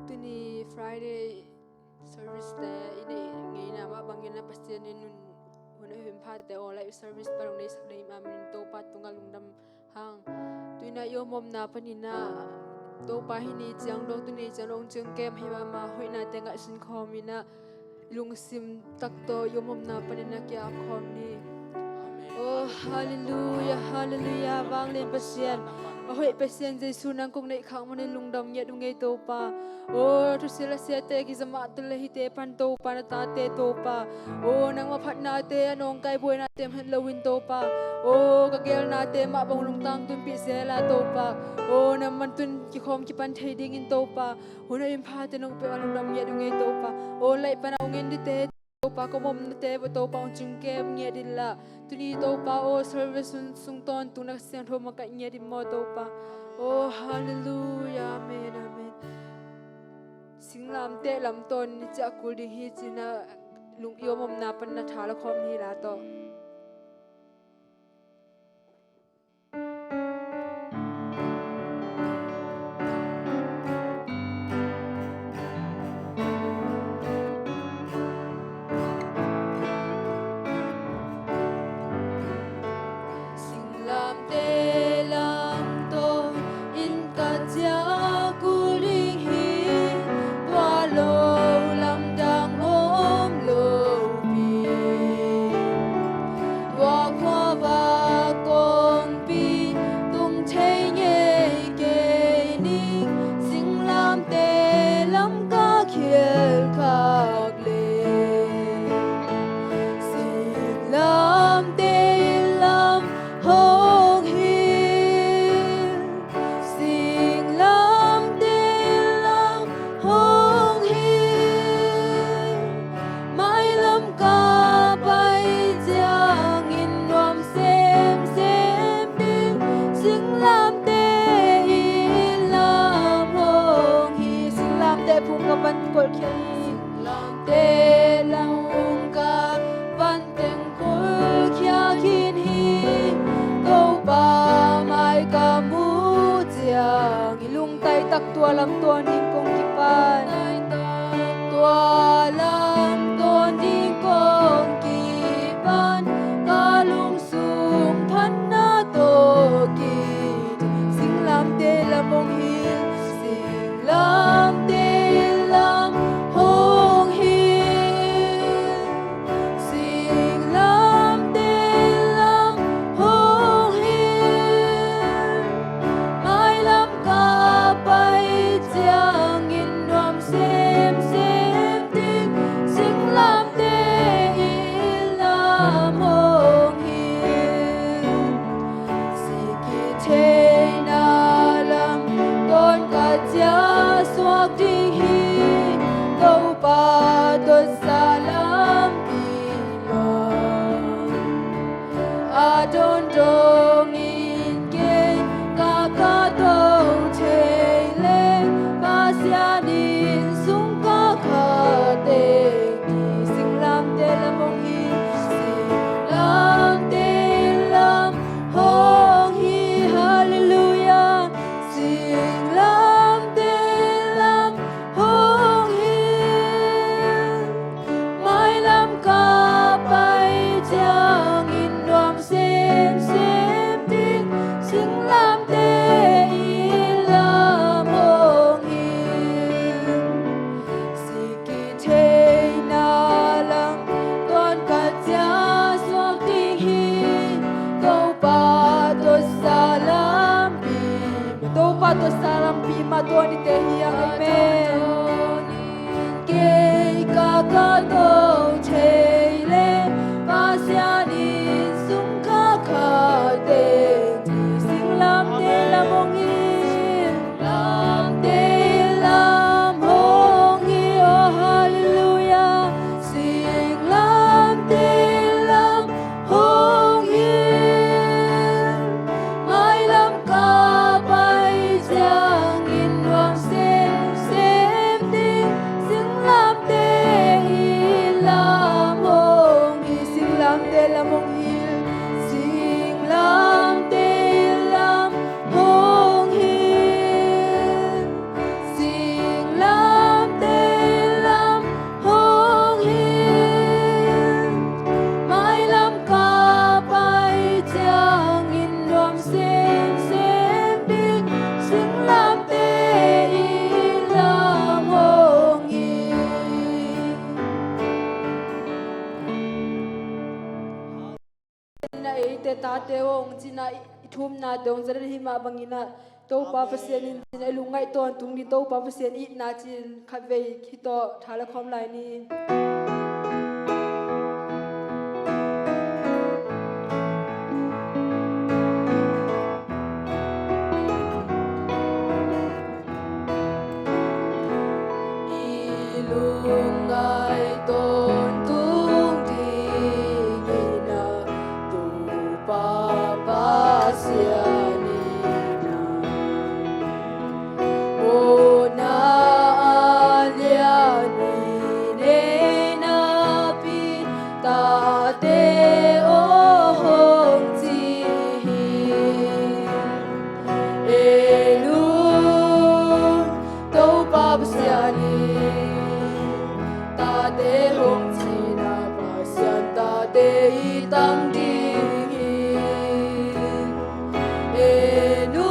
tuni Friday service te ini ngai na ma bangin na pasien nun huna him phat te all live service parang nei sak nei ma min to pat tungal lungdam hang tuina yo mom na panina to pa hi ni chang lo tuni charong chung kem hi ma hoina te nga sin khomina lungsim tak to yo mom na panina kya khom ni oh hallelujah hallelujah wang le pasien hoi pasien jesu nang kong nei khang mon lungdam nya du ngei to pa oh tu sila se te ki zama tul hi te pan to pa na ta te to pa oh nang ma phat na te anong kai boih na tem han lowin to pa oh ka gel na te ma bang lung tang tun pi se la to pa oh na man tun ki khom ki pan thei ding in to pa hona im pha te nong pe lungdam nya du ngei to pa oh lai pa na ngin di te to pa ko mom na te bo to pa chung kem nya din la tuni to pa oh service sung ton tu na siang tho ma ka nya di mo to pa oh hallelujah amen amen singlam te lam ton ni cha kul ding hi china lung yo mom na pan na thala khom ni la to singlam te lam ton in ka cha kul ding hi twa lo lam dang om lo pi twa kho ba kong pi tung chei nge ke ni singlam te lam ka khiel khak le singlam te lam hong hill singlam te lam hong hill mai lam ka pai chang in nom sem tin singlam te lam hong hi singlam te phung ka ban kol khe singlam te lam ka ban teng kol kya kin hi to pa mai ka mu chiang ilung tai tak tua lam to ning kong ki pan tua lam to ning kong ki pan ka lung sum phan na to ki singlam te lam ong hi singlam te lam hong hi singlam te lam hong hi mai lam ka pai chang in nom sem tin singlam te lam hong hi siki the na lam ton ka cha swak ding hi to pa to salam pi adon dong in ke ka ka to chei le pa sia din sung ka kha te singlam te lam ong hi singlam te lam hong hi hallelujah singlam te lam hong hi mai lam ka pai chang in nom sem tin singlam te lam hong hi siki the na lam ton ka cha swak ding hi to pa to salam pi ma to ni te hi amen ke ka ka to chei le pa sia ni sung ka kha te singlam te lam ong hi lam te lam hong hi oh hallelujah singlam te lam hong hi mai lam ka pai chang in nom sem tin singlam te te ta te ong china thum na dong zara hi ma bangina to pa pasien in china lungai ton tung ni to pa pasien I na chin khavei khi to thala khom lai ni Ngai ton tung ding ina tu pa pa sia ni na o na alia ni ne na pi ta te o hong chi e lu to pa sia ni ta te hong chi na pa sian ta te I tang ding e nu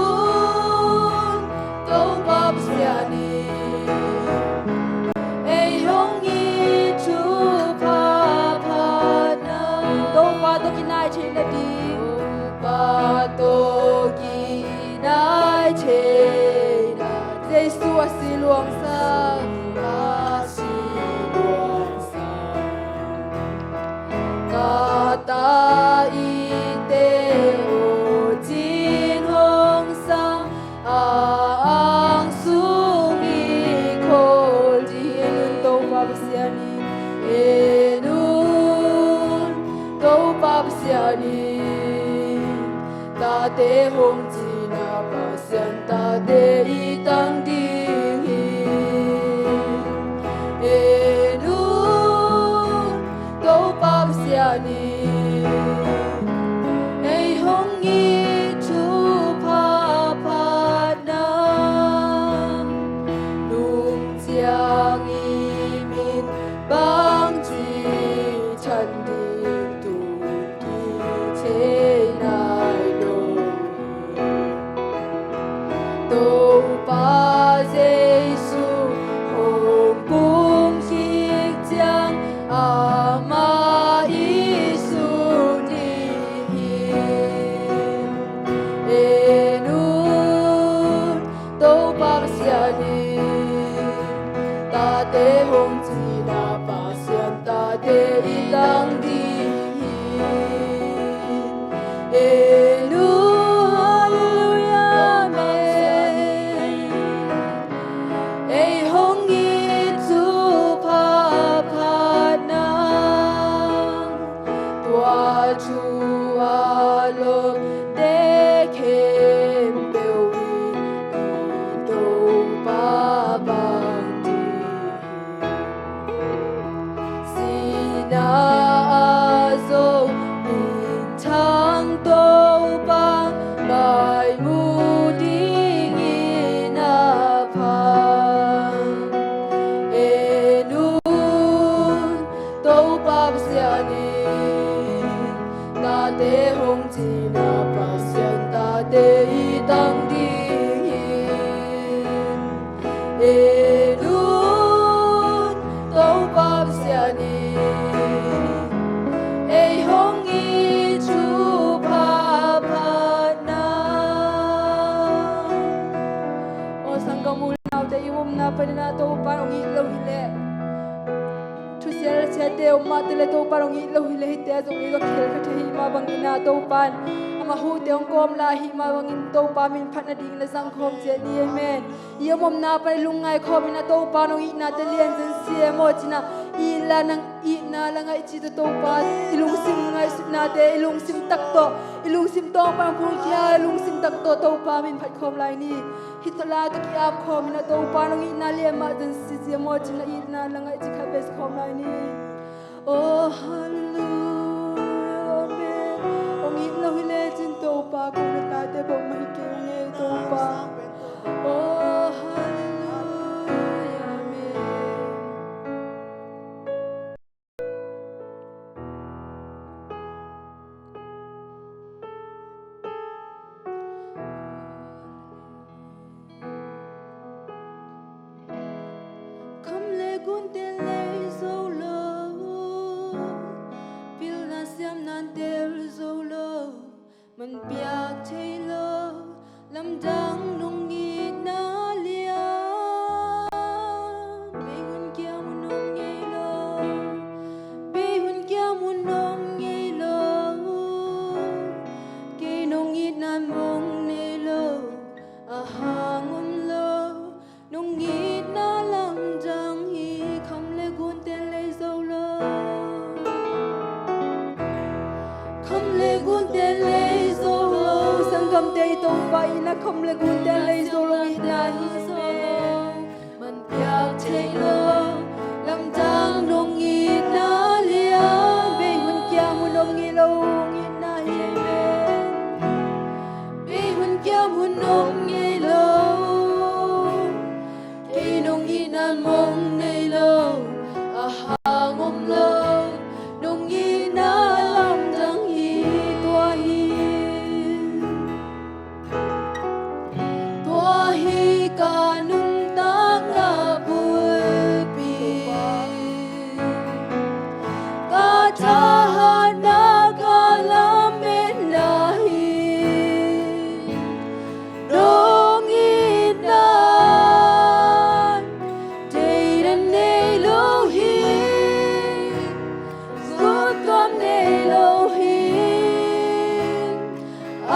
to pa sia ni e hong I chu pa pa na to pa to kinai che na di pa to kinai che na Jesu a si luang sa ta I te o jin hong sang ang sung I kol di enun to pa sia ni enun to pa sia ni ta te hong chi na pa sian ta te I tang ding enun to pa sia ni ei hong I chu pa pa na nung chiang I min bang chi chan ding tu ki che nai do to pa Jesu hong bung chi chiang ama te hong chi na pa sian ta te I tang ding elu hallelujah amen ei hong I chu pa pa na tua chu a lo te kem teu I to pa ba na zo min thang to bang mai mu ding ina pa enun to pa sia ni ta te hong chi na pa sian ta te I tang ding enun to pa sia ni ei hong I chu pa pa na o sangam mu nau te I mum na pa na to pa ong I lo hi le thu sia sia te o ma te le to pa ong I lo hi le hi te zo I ga khel ka the hi ma bang ina to pan ama hu te ong kom la hi ma bang in to pa min phat na ding la sang khom che ni amen I mum na pa lungai khom ina to pa ong I na te lien zen sia mo china I la nang I na la ngai chi to pa ilung sim ngai sip na te ilung sim tak to ilung sim to pa phul kya ilung sim tak to pa min phat khom lai ni hitla to ki ap khom na to pa ong I na le ma zen si sia mo china I na la ngai chi kha bes khom lai ni oh hallelujah amen ong I lo hi le chin to pa ko na ta te bo mai ke nge to pa oh hallelujah amen gun te lei zo lo pil na siam nan te zo lo lam te to pa ina khom le gun te le zo lo ina hi so man piak che lo lam tang nong ina lia be hun kya mun om ngi lo ina hi be hun kya mun om ngi lo ke nong ina mong nei lo a hang om lo nong ina lam tang hi tua hi ka nung ta nga bui pi ka cha na ka lam men na hi dong ina day dan nei lo hi good con nei lo hi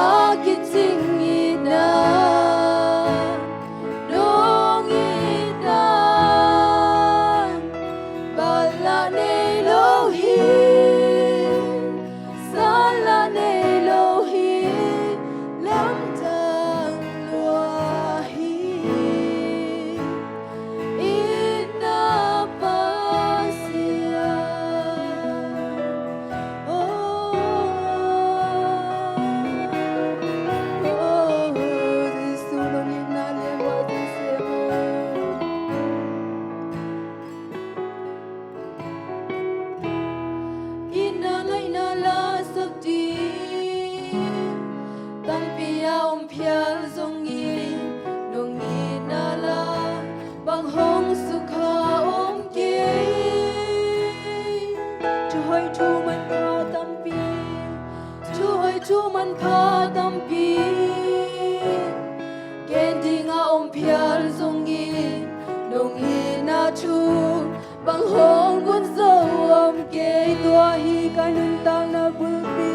a ki ting ina dong ina bala nei lo hi sala nei lo hi lam tang lua hi ina pasia Yesu nong ina le wa se ina ngai na la sak ti tam pia phial zong yi nong ina la bang hong su kha ke chu hoi chu man pha tam pi chu hoi chu man pha tam pi ken ding a phial zong yi nong ina chu bang hong gun zo ke tua hi ka nun tang na bu pi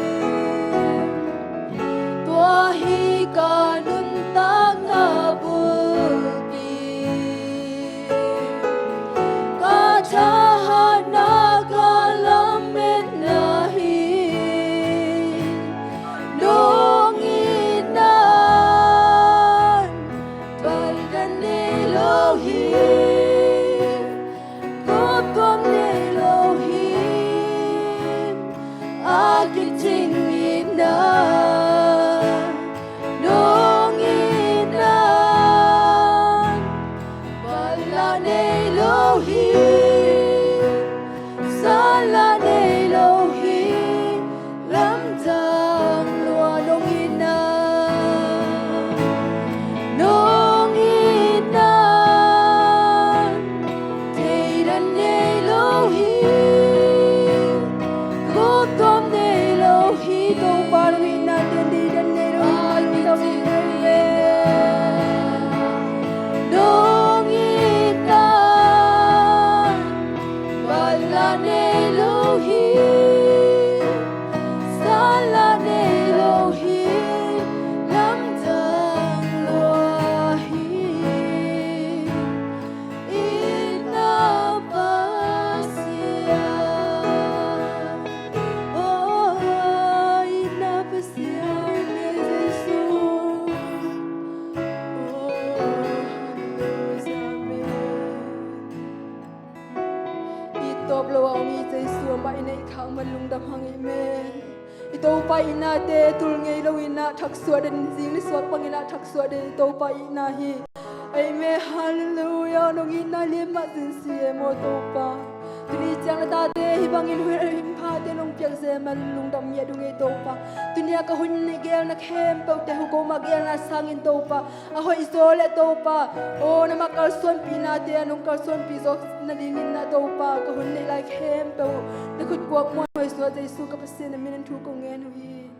tua hi ka nun tang na bu pi ka cha na ka lam met na hi nong ina bal dan ne lo hi good con nei lo hi a ki ting ina nong ina bala nei lo hi sala nei lo hi lam tang lua nong ina day dan nei lo hi good con nei lo hi to pa nong ina day dan nei lo hi to nong ina bala nei lo hi sala nei lo hi lam tang lua hi ina pasia ina pasia ne Yesu itop lo ang i Yesu ma ina khang man lung dam hang amen ito pa ina te tul ngei lo ina thak suwa den jing ni suwa pang ina thak suwa den to pa ina hi amen hallelujah nong ina le ma jin si mo to pa tuni chang ta te hi bang in hu him pha te nong piak se man lung dam ye du ngei to pa tunia ka hun ni gel na khem pe te hu ko ma gel na sang in to pa a hoi so le to pa o na ma kal son pi na te nong kal son pi zo na ding in na to pa ka hun ni like khem pe na khut kwak mo hoi so Jesu ka pasin na min thu ko ngen hu hi